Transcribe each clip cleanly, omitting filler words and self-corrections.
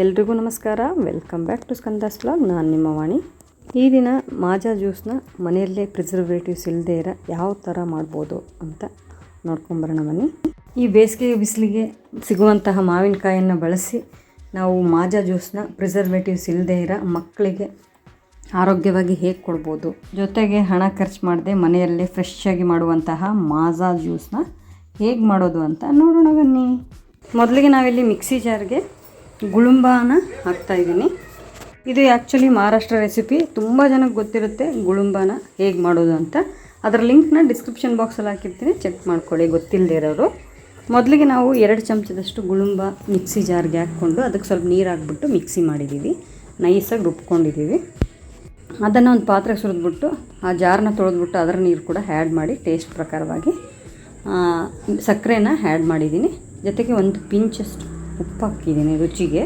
ಎಲ್ರಿಗೂ ನಮಸ್ಕಾರ. Welcome back to Skanda's vlog. ನಾನು ನಿಮ್ಮ ವಾಣಿ. ಈ ದಿನ ಮಾಜಾ ಜ್ಯೂಸ್ನ ಮನೆಯಲ್ಲೇ ಪ್ರಿಸರ್ವೇಟಿವ್ಸ್ ಇಲ್ಲದೇ ಇರೋ ಯಾವ ಥರ ಮಾಡ್ಬೋದು ಅಂತ ನೋಡ್ಕೊಂಬರೋಣ ಬನ್ನಿ. ಈ ಬೇಸಿಗೆ ಬಿಸಿಲಿಗೆ ಸಿಗುವಂತಹ ಮಾವಿನಕಾಯನ್ನು ಬಳಸಿ ನಾವು ಮಾಜಾ ಜ್ಯೂಸ್ನ ಪ್ರಿಸರ್ವೇಟಿವ್ಸ್ ಇಲ್ಲದೇ ಇರೋ ಮಕ್ಕಳಿಗೆ ಆರೋಗ್ಯವಾಗಿ ಹೇಗೆ ಕೊಡ್ಬೋದು, ಜೊತೆಗೆ ಹಣ ಖರ್ಚು ಮಾಡದೆ ಮನೆಯಲ್ಲೇ ಫ್ರೆಶ್ ಆಗಿ ಮಾಡುವಂತಹ ಮಾಜಾ ಜ್ಯೂಸ್ನ ಹೇಗೆ ಮಾಡೋದು ಅಂತ ನೋಡೋಣ ಬನ್ನಿ. ಮೊದಲಿಗೆ ನಾವಿಲ್ಲಿ ಮಿಕ್ಸಿ ಜಾರ್ಗೆ ಗುಳುಂಬಾನ ಹಾಕ್ತಾಯಿದ್ದೀನಿ. ಇದು ಆ್ಯಕ್ಚುಲಿ ಮಹಾರಾಷ್ಟ್ರ ರೆಸಿಪಿ, ತುಂಬ ಜನಕ್ಕೆ ಗೊತ್ತಿರುತ್ತೆ ಗುಳುಂಬಾನ ಹೇಗೆ ಮಾಡೋದು ಅಂತ. ಅದರ ಲಿಂಕ್ನ ಡಿಸ್ಕ್ರಿಪ್ಷನ್ ಬಾಕ್ಸಲ್ಲಿ ಹಾಕಿರ್ತೀನಿ, ಚೆಕ್ ಮಾಡ್ಕೊಳ್ಳಿ ಗೊತ್ತಿಲ್ಲದೆ ಇರೋರು. ಮೊದಲಿಗೆ ನಾವು 2 ಚಮಚದಷ್ಟು ಗುಳುಂಬ ಮಿಕ್ಸಿ ಜಾರ್ಗೆ ಹಾಕ್ಕೊಂಡು ಅದಕ್ಕೆ ಸ್ವಲ್ಪ ನೀರು ಹಾಕ್ಬಿಟ್ಟು ಮಿಕ್ಸಿ ಮಾಡಿದ್ದೀವಿ, ನೈಸಾಗಿ ರುಬ್ಕೊಂಡಿದ್ದೀವಿ. ಅದನ್ನು ಒಂದು ಪಾತ್ರೆಗೆ ಸುರಿದ್ಬಿಟ್ಟು ಆ ಜಾರನ್ನ ತೊಳೆದ್ಬಿಟ್ಟು ಅದರ ನೀರು ಕೂಡ ಆ್ಯಡ್ ಮಾಡಿ ಟೇಸ್ಟ್ ಪ್ರಕಾರವಾಗಿ ಸಕ್ಕರೆನ ಆ್ಯಡ್ ಮಾಡಿದ್ದೀನಿ. ಜೊತೆಗೆ ಒಂದು ಪಿಂಚಷ್ಟು ಉಪ್ಪು ಹಾಕಿದ್ದೀನಿ ರುಚಿಗೆ.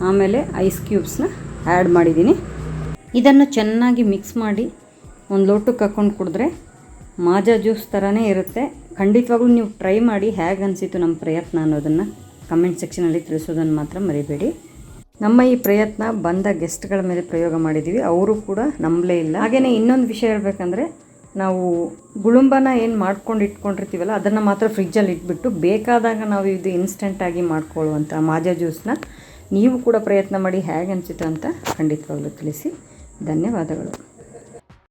ಆಮೇಲೆ ಐಸ್ ಕ್ಯೂಬ್ಸ್ನ ಆ್ಯಡ್ ಮಾಡಿದ್ದೀನಿ. ಇದನ್ನು ಚೆನ್ನಾಗಿ ಮಿಕ್ಸ್ ಮಾಡಿ ಒಂದು ಲೋಟಕ್ಕೆ ಹಾಕ್ಕೊಂಡು ಕುಡಿದ್ರೆ ಮಾಜಾ ಜ್ಯೂಸ್ ಥರನೇ ಇರುತ್ತೆ. ಖಂಡಿತವಾಗ್ಲೂ ನೀವು ಟ್ರೈ ಮಾಡಿ ಹೇಗೆ ಅನಿಸಿತು ನಮ್ಮ ಪ್ರಯತ್ನ ಅನ್ನೋದನ್ನು ಕಮೆಂಟ್ ಸೆಕ್ಷನಲ್ಲಿ ತಿಳಿಸೋದನ್ನು ಮಾತ್ರ ಮರಿಬೇಡಿ. ನಮ್ಮ ಈ ಪ್ರಯತ್ನ ಬಂದ ಗೆಸ್ಟ್ಗಳ ಮೇಲೆ ಪ್ರಯೋಗ ಮಾಡಿದ್ದೀವಿ, ಅವರು ಕೂಡ ನಂಬಲೇ ಇಲ್ಲ. ಹಾಗೆಯೇ ಇನ್ನೊಂದು ವಿಷಯ ಹೇಳಬೇಕಂದ್ರೆ, ನಾವು ಗುಳುಂಬನ ಏನು ಮಾಡ್ಕೊಂಡು ಇಟ್ಕೊಂಡಿರ್ತೀವಲ್ಲ ಅದನ್ನು ಮಾತ್ರ ಫ್ರಿಜ್ಜಲ್ಲಿ ಇಟ್ಬಿಟ್ಟು ಬೇಕಾದಾಗ ನಾವು ಇದು ಇನ್ಸ್ಟೆಂಟಾಗಿ ಮಾಡ್ಕೊಳ್ಳುವಂಥ ಮಾಜಾ ಜ್ಯೂಸನ್ನ ನೀವು ಕೂಡ ಪ್ರಯತ್ನ ಮಾಡಿ ಹೇಗೆ ಅನಿಸಿತು ಅಂತ ಖಂಡಿತವಾಗ್ಲೂ ತಿಳಿಸಿ. ಧನ್ಯವಾದಗಳು.